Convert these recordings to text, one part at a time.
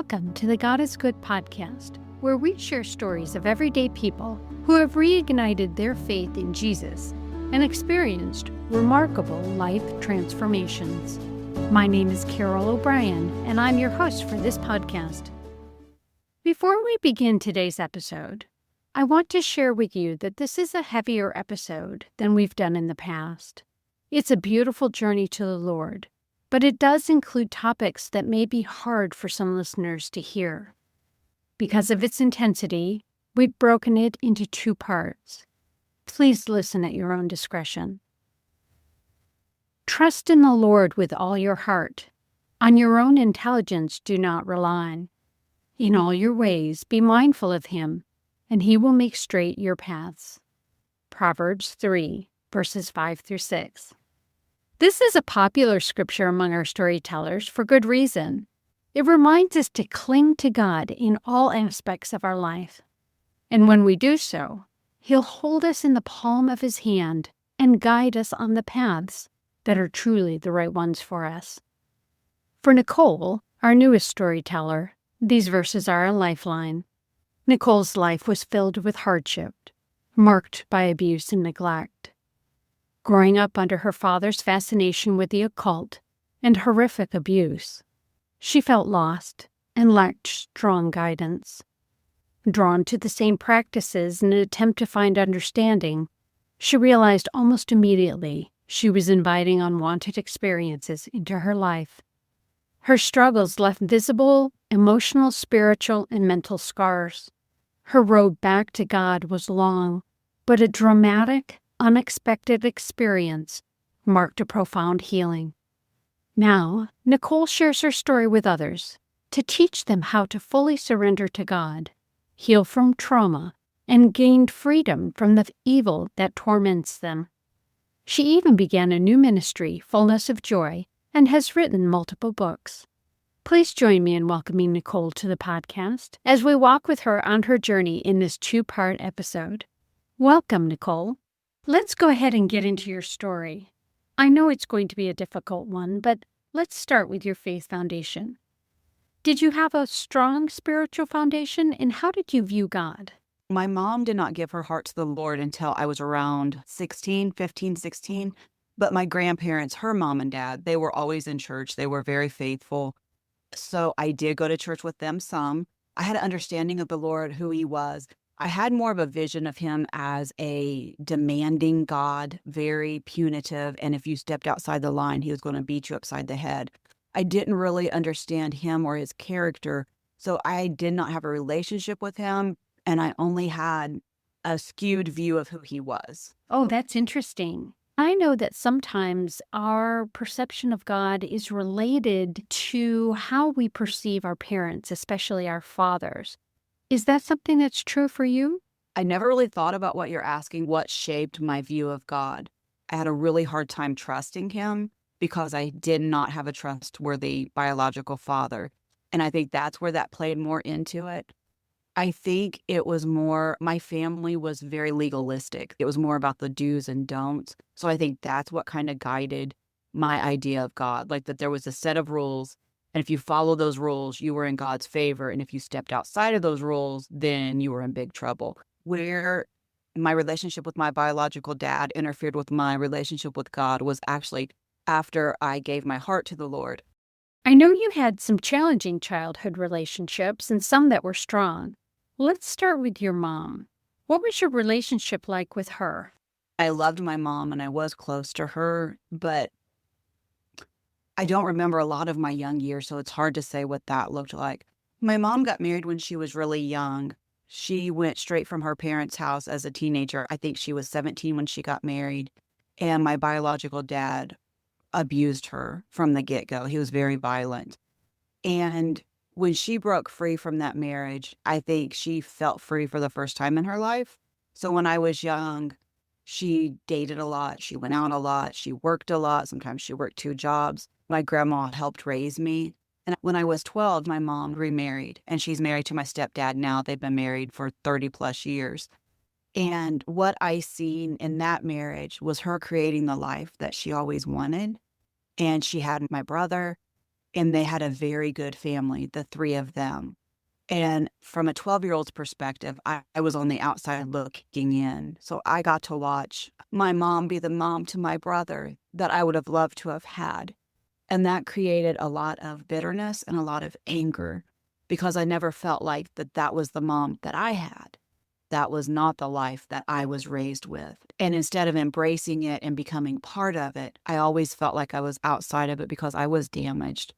Welcome to the God is Good podcast, where we share stories of everyday people who have reignited their faith in Jesus and experienced remarkable life transformations. My name is Carol O'Brien, and I'm your host for this podcast. Before we begin today's episode, I want to share with you that this is a heavier episode than we've done in the past. It's a beautiful journey to the Lord, but it does include topics that may be hard for some listeners to hear. Because of its intensity, we've broken it into 2 parts. Please listen at your own discretion. Trust in the Lord with all your heart. On your own intelligence do not rely. In all your ways be mindful of Him, and He will make straight your paths. Proverbs 3, verses 5 through 6. This is a popular scripture among our storytellers for good reason. It reminds us to cling to God in all aspects of our life. And when we do so, He'll hold us in the palm of His hand and guide us on the paths that are truly the right ones for us. For Nichole, our newest storyteller, these verses are a lifeline. Nichole's life was filled with hardship, marked by abuse and neglect. Growing up under her father's fascination with the occult and horrific abuse, she felt lost and lacked strong guidance. Drawn to the same practices in an attempt to find understanding, she realized almost immediately she was inviting unwanted experiences into her life. Her struggles left visible, emotional, spiritual, and mental scars. Her road back to God was long, but a dramatic, unexpected experience marked a profound healing. Now, Nichole shares her story with others to teach them how to fully surrender to God, heal from trauma, and gain freedom from the evil that torments them. She even began a new ministry, Fullness of Joy, and has written multiple books. Please join me in welcoming Nichole to the podcast as we walk with her on her journey in this 2-part episode. Welcome, Nichole. Let's go ahead and get into your story. I know it's going to be a difficult one, but let's start with your faith foundation. Did you have a strong spiritual foundation, and how did you view God? My mom did not give her heart to the Lord until I was around 16, but my grandparents, her mom and dad, they were always in church. They were very faithful. So I did go to church with them some. I had an understanding of the Lord, who He was. I had more of a vision of Him as a demanding God, very punitive, and if you stepped outside the line, He was going to beat you upside the head. I didn't really understand Him or His character, so I did not have a relationship with Him, and I only had a skewed view of who He was. Oh, that's interesting. I know that sometimes our perception of God is related to how we perceive our parents, especially our fathers. Is that something that's true for you? I never really thought about what you're asking, what shaped my view of God. I had a really hard time trusting Him because I did not have a trustworthy biological father. And I think that's where that played more into it. I think it was more, my family was very legalistic. It was more about the do's and don'ts. So I think that's what kind of guided my idea of God, like that there was a set of rules. And if you follow those rules, you were in God's favor. And if you stepped outside of those rules, then you were in big trouble. Where my relationship with my biological dad interfered with my relationship with God was actually after I gave my heart to the Lord. I know you had some challenging childhood relationships and some that were strong. Let's start with your mom. What was your relationship like with her? I loved my mom and I was close to her, but I don't remember a lot of my young years, so it's hard to say what that looked like. My mom got married when she was really young. She went straight from her parents' house as a teenager. I think she was 17 when she got married. And my biological dad abused her from the get-go. He was very violent. And when she broke free from that marriage, I think she felt free for the first time in her life. So when I was young, she dated a lot. She went out a lot. She worked a lot. Sometimes she worked 2 jobs. My grandma helped raise me. And when I was 12, my mom remarried, and she's married to my stepdad now. They've been married for 30 plus years. And what I seen in that marriage was her creating the life that she always wanted. And she had my brother, and they had a very good family, the three of them. And from a 12-year-old's perspective, I was on the outside looking in. So I got to watch my mom be the mom to my brother that I would have loved to have had. And that created a lot of bitterness and a lot of anger because I never felt like that was the mom that I had. That was not the life that I was raised with. And instead of embracing it and becoming part of it, I always felt like I was outside of it because I was damaged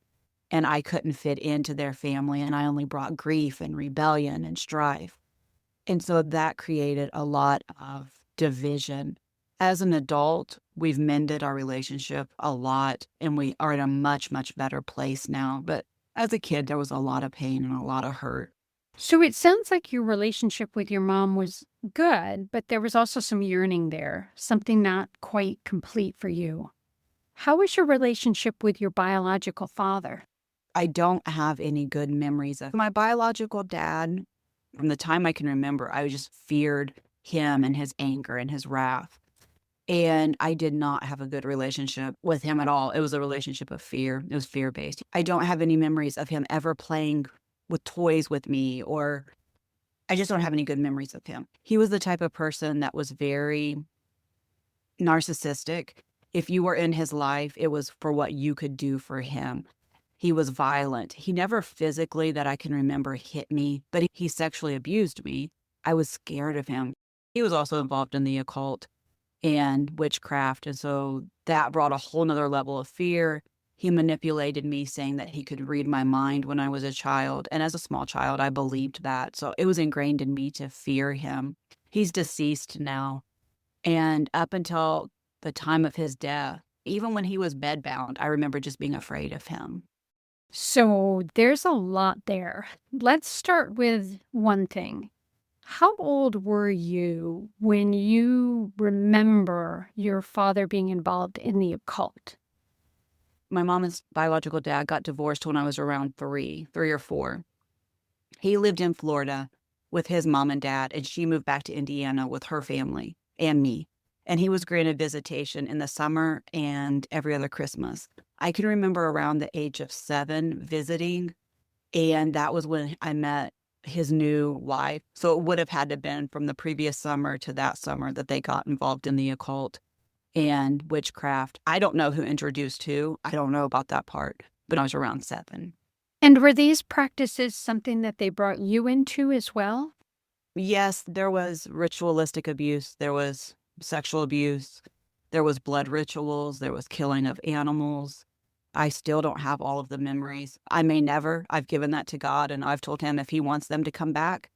and I couldn't fit into their family. And I only brought grief and rebellion and strife. And so that created a lot of division. As an adult, we've mended our relationship a lot and we are in a much, much better place now. But as a kid, there was a lot of pain and a lot of hurt. So it sounds like your relationship with your mom was good, but there was also some yearning there, something not quite complete for you. How was your relationship with your biological father? I don't have any good memories of my biological dad. From the time I can remember, I just feared him and his anger and his wrath. And I did not have a good relationship with him at all. It was a relationship of fear. It was fear-based. I don't have any memories of him ever playing with toys with me, or I just don't have any good memories of him. He was the type of person that was very narcissistic. If you were in his life, it was for what you could do for him. He was violent. He never physically, that I can remember, hit me, but he sexually abused me. I was scared of him. He was also involved in the occult and witchcraft. And so that brought a whole nother level of fear. He manipulated me, saying that he could read my mind when I was a child. And as a small child, I believed that. So it was ingrained in me to fear him. He's deceased now. And up until the time of his death, even when he was bedbound, I remember just being afraid of him. So there's a lot there. Let's start with one thing. How old were you when you remember your father being involved in the occult? My mom's biological dad got divorced when I was around three or four. He lived in Florida with his mom and dad, and she moved back to Indiana with her family and me. And he was granted visitation in the summer and every other Christmas. I can remember around the age of 7 visiting, and that was when I met his new wife. So it would have had to have been from the previous summer to that summer that they got involved in the occult and witchcraft. I don't know who introduced who. I don't know about that part, but I was around 7. And were these practices something that they brought you into as well? Yes, there was ritualistic abuse. There was sexual abuse. There was blood rituals. There was killing of animals. I still don't have all of the memories. I may never. I've given that to God, and I've told him if he wants them to come back,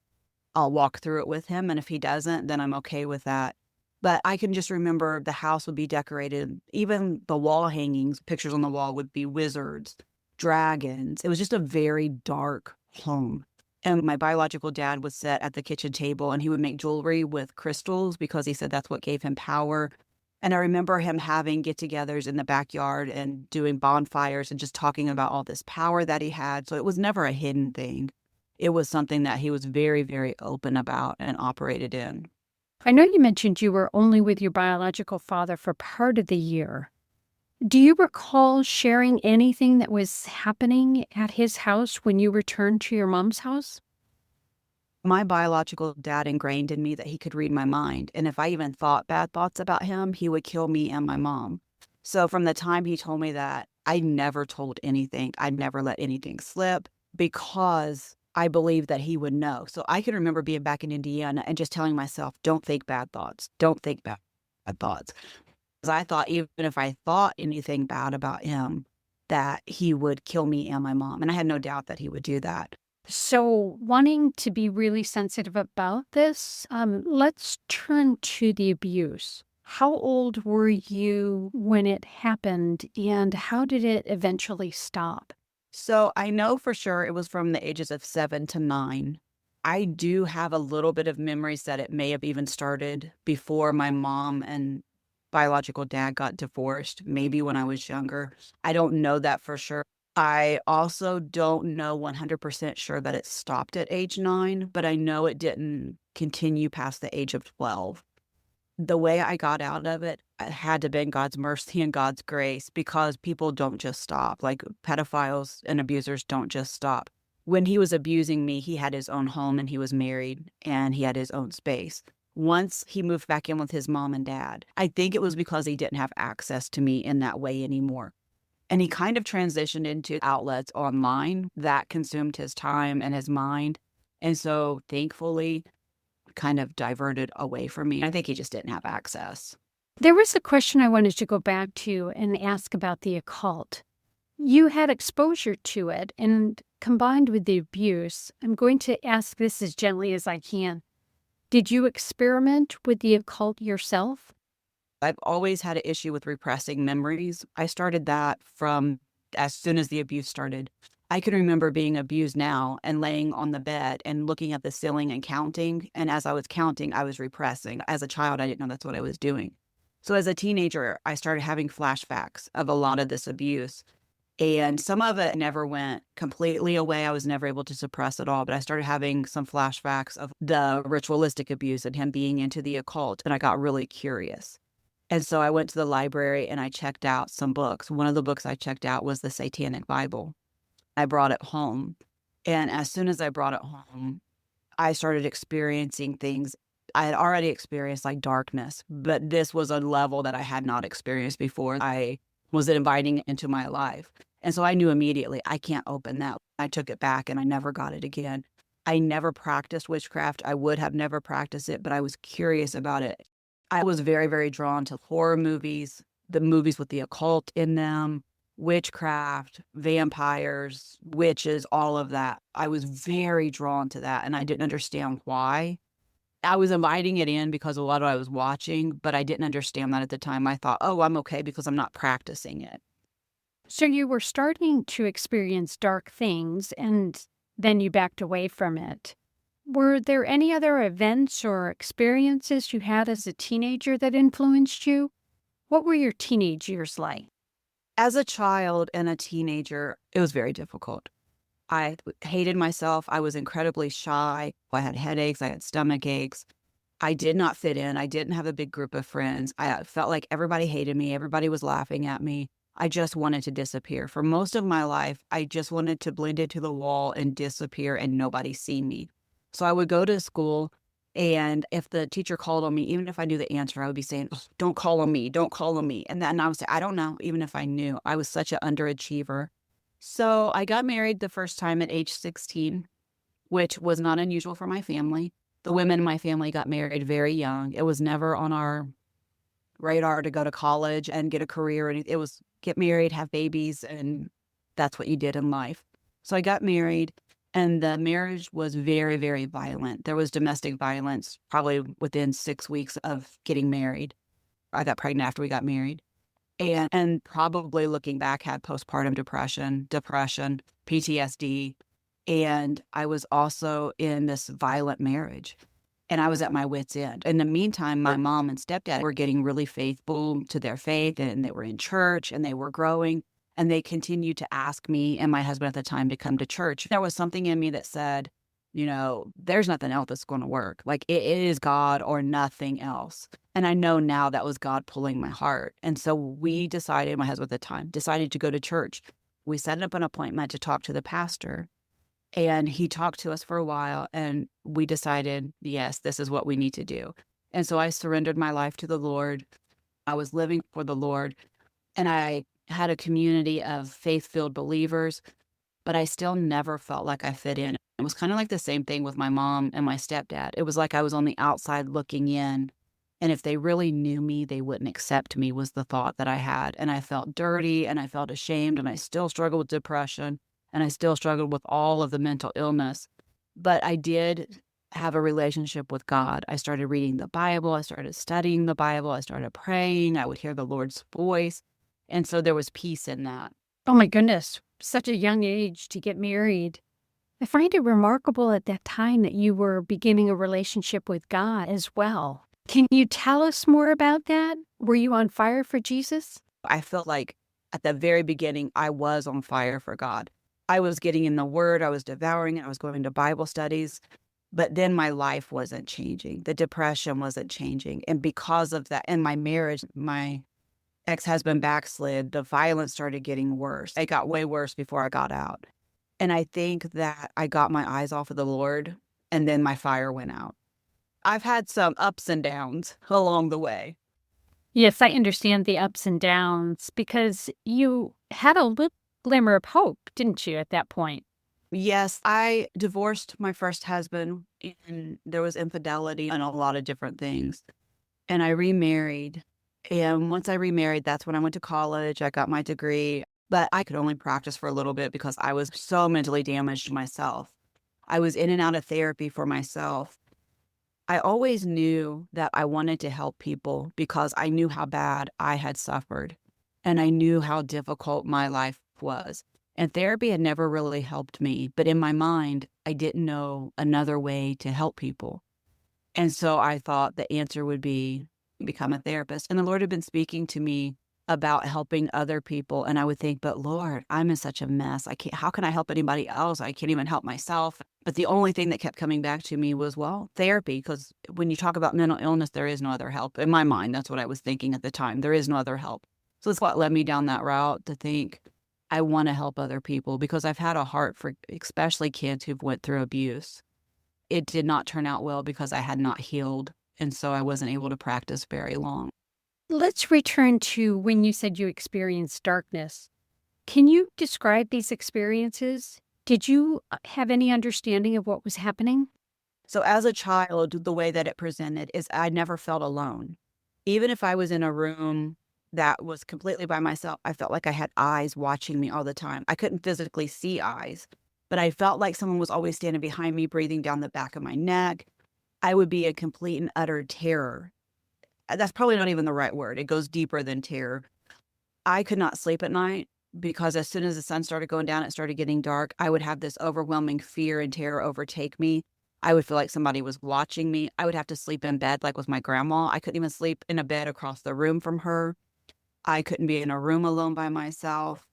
I'll walk through it with him. And if he doesn't, then I'm okay with that. But I can just remember the house would be decorated. Even the wall hangings, pictures on the wall would be wizards, dragons. It was just a very dark home. And my biological dad would sit at the kitchen table and he would make jewelry with crystals because he said that's what gave him power. And I remember him having get-togethers in the backyard and doing bonfires and just talking about all this power that he had. So it was never a hidden thing. It was something that he was very, very open about and operated in. I know you mentioned you were only with your biological father for part of the year. Do you recall sharing anything that was happening at his house when you returned to your mom's house? My biological dad ingrained in me that he could read my mind. And if I even thought bad thoughts about him, he would kill me and my mom. So from the time he told me that, I never told anything. I never let anything slip because I believed that he would know. So I can remember being back in Indiana and just telling myself, don't think bad thoughts. Don't think bad thoughts. Because I thought even if I thought anything bad about him, that he would kill me and my mom. And I had no doubt that he would do that. So, wanting to be really sensitive about this, let's turn to the abuse. How old were you when it happened, and how did it eventually stop? So I know for sure it was from the ages of 7 to 9. I do have a little bit of memories that it may have even started before my mom and biological dad got divorced, maybe when I was younger. I don't know that for sure. I also don't know 100% sure that it stopped at age 9, but I know it didn't continue past the age of 12. the way I got out of it had to have been God's mercy and God's grace, because people don't just stop. Like, pedophiles and abusers don't just stop. When he was abusing me, he had his own home and he was married and he had his own space. Once he moved back in with his mom and dad, I think it was because he didn't have access to me in that way anymore. And he kind of transitioned into outlets online that consumed his time and his mind. And so thankfully, kind of diverted away from me. I think he just didn't have access. There was a question I wanted to go back to and ask about the occult. You had exposure to it, and combined with the abuse, I'm going to ask this as gently as I can. Did you experiment with the occult yourself? I've always had an issue with repressing memories. I started that from as soon as the abuse started. I can remember being abused now and laying on the bed and looking at the ceiling and counting. And as I was counting, I was repressing. As a child, I didn't know that's what I was doing. So as a teenager, I started having flashbacks of a lot of this abuse. And some of it never went completely away. I was never able to suppress it all, but I started having some flashbacks of the ritualistic abuse and him being into the occult. And I got really curious. And so I went to the library and I checked out some books. One of the books I checked out was the Satanic Bible. I brought it home. And as soon as I brought it home, I started experiencing things. I had already experienced like darkness, but this was a level that I had not experienced before. I was inviting it into my life. And so I knew immediately, I can't open that. I took it back and I never got it again. I never practiced witchcraft. I would have never practiced it, but I was curious about it. I was very, very drawn to horror movies, the movies with the occult in them, witchcraft, vampires, witches, all of that. I was very drawn to that, and I didn't understand why. I was inviting it in because of what I was watching, but I didn't understand that at the time. I thought, oh, I'm okay because I'm not practicing it. So you were starting to experience dark things, and then you backed away from it. Were there any other events or experiences you had as a teenager that influenced you? What were your teenage years like? As a child and a teenager, it was very difficult. I hated myself. I was incredibly shy. I had headaches. I had stomach aches. I did not fit in. I didn't have a big group of friends. I felt like everybody hated me. Everybody was laughing at me. I just wanted to disappear. For most of my life, I just wanted to blend into the wall and disappear and nobody see me. So I would go to school, and if the teacher called on me, even if I knew the answer, I would be saying, "Ugh, don't call on me, don't call on me." And then I would say, I don't know, even if I knew. I was such an underachiever. So I got married the first time at age 16, which was not unusual for my family. The women in my family got married very young. It was never on our radar to go to college and get a career. It was get married, have babies, and that's what you did in life. So I got married, and the marriage was very, very violent. There was domestic violence probably within 6 weeks of getting married. I got pregnant after we got married. And probably looking back, had postpartum depression, PTSD. And I was also in this violent marriage. And I was at my wit's end. In the meantime, my mom and stepdad were getting really faithful to their faith, and they were in church and they were growing. And they continued to ask me and my husband at the time to come to church. There was something in me that said, there's nothing else that's going to work. Like, it is God or nothing else. And I know now that was God pulling my heart. And so we decided, my husband at the time, decided to go to church. We set up an appointment to talk to the pastor. And he talked to us for a while, and we decided, yes, this is what we need to do. And so I surrendered my life to the Lord. I was living for the Lord, and I had a community of faith-filled believers, but I still never felt like I fit in. It was kind of like the same thing with my mom and my stepdad. It was like I was on the outside looking in, and if they really knew me, they wouldn't accept me, was the thought that I had. And I felt dirty, and I felt ashamed, and I still struggled with depression. And I still struggled with all of the mental illness. But I did have a relationship with God. I started reading the Bible. I started studying the Bible. I started praying. I would hear the Lord's voice. And so there was peace in that. Oh my goodness, such a young age to get married. I find it remarkable at that time that you were beginning a relationship with God as well. Can you tell us more about that? Were you on fire for Jesus? I felt like at the very beginning, I was on fire for God. I was getting in the Word. I was devouring it. I was going to Bible studies. But then my life wasn't changing. The depression wasn't changing. And because of that, and my marriage, my ex-husband backslid, the violence started getting worse. It got way worse before I got out. And I think that I got my eyes off of the Lord, and then my fire went out. I've had some ups and downs along the way. Yes, I understand the ups and downs because you had a little glimmer of hope, didn't you, at that point? Yes, I divorced my first husband, and there was infidelity and a lot of different things. And I remarried. And once I remarried, that's when I went to college. I got my degree, but I could only practice for a little bit because I was so mentally damaged myself. I was in and out of therapy for myself. I always knew that I wanted to help people because I knew how bad I had suffered and I knew how difficult my life was. And therapy had never really helped me, but in my mind, I didn't know another way to help people. And so I thought the answer would be become a therapist. And the Lord had been speaking to me about helping other people. And I would think, but Lord, I'm in such a mess. How can I help anybody else? I can't even help myself. But the only thing that kept coming back to me was, well, therapy. Because when you talk about mental illness, there is no other help. In my mind, that's what I was thinking at the time. There is no other help. So it's what led me down that route to think I want to help other people because I've had a heart for especially kids who've went through abuse. It did not turn out well because I had not healed. And so I wasn't able to practice very long. Let's return to when you said you experienced darkness. Can you describe these experiences? Did you have any understanding of what was happening? So as a child, the way that it presented is I never felt alone. Even if I was in a room that was completely by myself, I felt like I had eyes watching me all the time. I couldn't physically see eyes, but I felt like someone was always standing behind me, breathing down the back of my neck. I would be in complete and utter terror. That's probably not even the right word. It goes deeper than terror. I could not sleep at night because as soon as the sun started going down, it started getting dark. I would have this overwhelming fear and terror overtake me. I would feel like somebody was watching me. I would have to sleep in bed like with my grandma. I couldn't even sleep in a bed across the room from her. I couldn't be in a room alone by myself.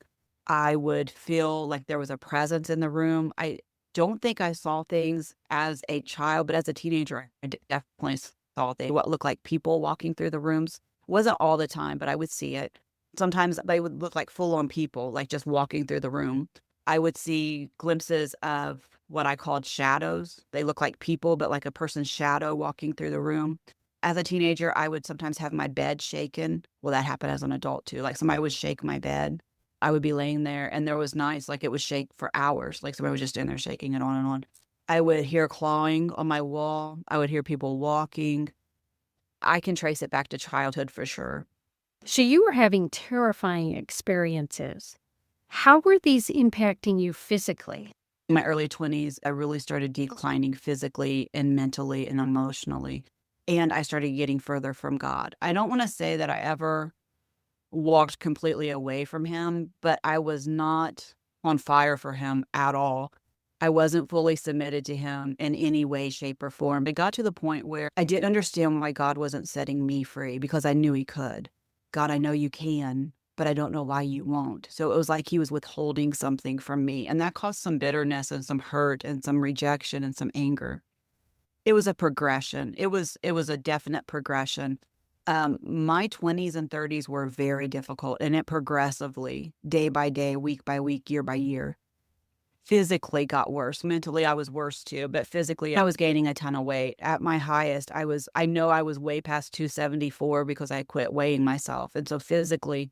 I would feel like there was a presence in the room. I don't think I saw things as a child, but as a teenager, I definitely saw things, what looked like people walking through the rooms. Wasn't all the time, but I would see it. Sometimes they would look like full-on people, like just walking through the room. I would see glimpses of what I called shadows. They look like people, but like a person's shadow walking through the room. As a teenager, I would sometimes have my bed shaken. Well, that happened as an adult too. Like somebody would shake my bed. I would be laying there and there was nights like it would shake for hours. Like somebody was just in there shaking it on and on. I would hear clawing on my wall. I would hear people walking. I can trace it back to childhood for sure. So you were having terrifying experiences. How were these impacting you physically? In my early 20s, I really started declining physically and mentally and emotionally. And I started getting further from God. I don't want to say that I ever walked completely away from him, but I was not on fire for him at all. I wasn't fully submitted to him in any way, shape, or form. It got to the point where I didn't understand why God wasn't setting me free because I knew he could. God, I know you can, but I don't know why you won't. So it was like he was withholding something from me. And that caused some bitterness and some hurt and some rejection and some anger. It was a progression. It was a definite progression. My 20s and 30s were very difficult, and it progressively, day by day, week by week, year by year, physically got worse. Mentally, I was worse too, but physically, I was gaining a ton of weight. At my highest, I know I was way past 274 because I quit weighing myself. And so physically,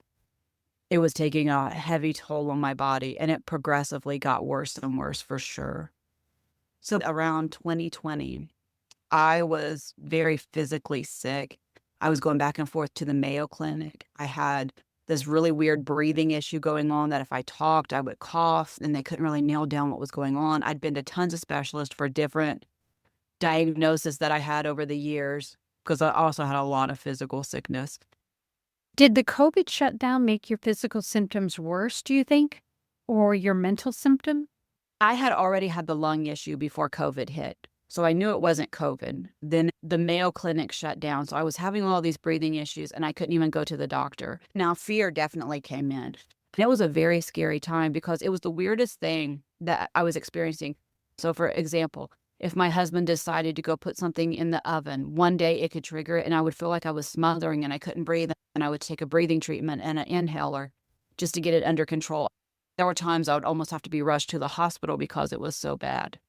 it was taking a heavy toll on my body, and it progressively got worse and worse for sure. So around 2020, I was very physically sick. I was going back and forth to the Mayo Clinic. I had this really weird breathing issue going on that if I talked, I would cough, and they couldn't really nail down what was going on. I'd been to tons of specialists for different diagnoses that I had over the years because I also had a lot of physical sickness. Did the COVID shutdown make your physical symptoms worse, do you think? Or your mental symptom? I had already had the lung issue before COVID hit. So I knew it wasn't COVID. Then the Mayo Clinic shut down. So I was having all these breathing issues and I couldn't even go to the doctor. Now, fear definitely came in. And it was a very scary time because it was the weirdest thing that I was experiencing. So for example, If my husband decided to go put something in the oven, one day it could trigger it, and I would feel like I was smothering and I couldn't breathe, and I would take a breathing treatment and an inhaler just to get it under control. There were times I would almost have to be rushed to the hospital because it was so bad.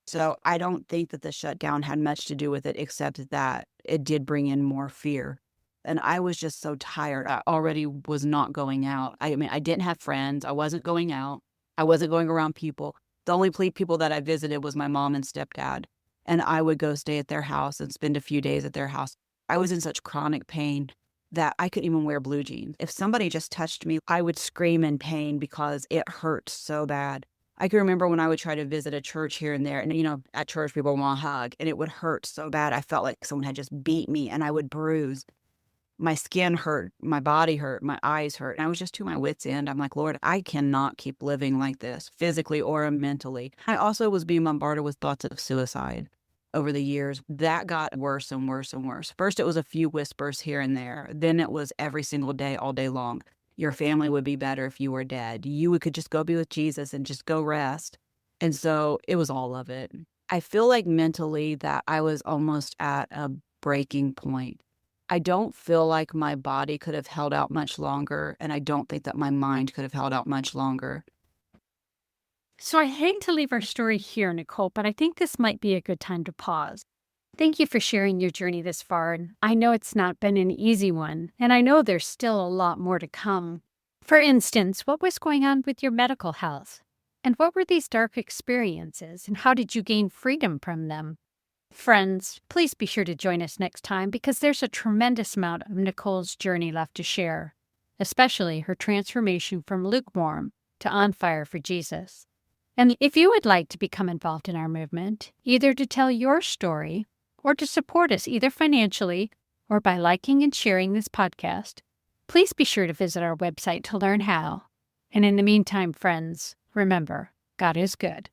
So I don't think that the shutdown had much to do with it, except that it did bring in more fear. And I was just so tired. I already was not going out. I mean, I didn't have friends. I wasn't going out. I wasn't going around people. The only people that I visited was my mom and stepdad. And I would go stay at their house and spend a few days at their house. I was in such chronic pain that I couldn't even wear blue jeans. If somebody just touched me, I would scream in pain because it hurt so bad. I can remember when I would try to visit a church here and there, and at church people want to hug, and it would hurt so bad. I felt like someone had just beat me, and I would bruise. My skin hurt, my body hurt, my eyes hurt, and I was just to my wits' end. I'm like, Lord, I cannot keep living like this, physically or mentally. I also was being bombarded with thoughts of suicide over the years. That got worse and worse and worse. First, it was a few whispers here and there. Then it was every single day, all day long. Your family would be better if you were dead. You could just go be with Jesus and just go rest. And so it was all of it. I feel like mentally that I was almost at a breaking point. I don't feel like my body could have held out much longer, and I don't think that my mind could have held out much longer. So I hate to leave our story here, Nichole, but I think this might be a good time to pause. Thank you for sharing your journey this far, and I know it's not been an easy one, and I know there's still a lot more to come. For instance, what was going on with your medical health? And what were these dark experiences, and how did you gain freedom from them? Friends, please be sure to join us next time because there's a tremendous amount of Nichole's journey left to share, especially her transformation from lukewarm to on fire for Jesus. And if you would like to become involved in our movement, either to tell your story or to support us either financially or by liking and sharing this podcast, please be sure to visit our website to learn how. And in the meantime, friends, remember, God is good.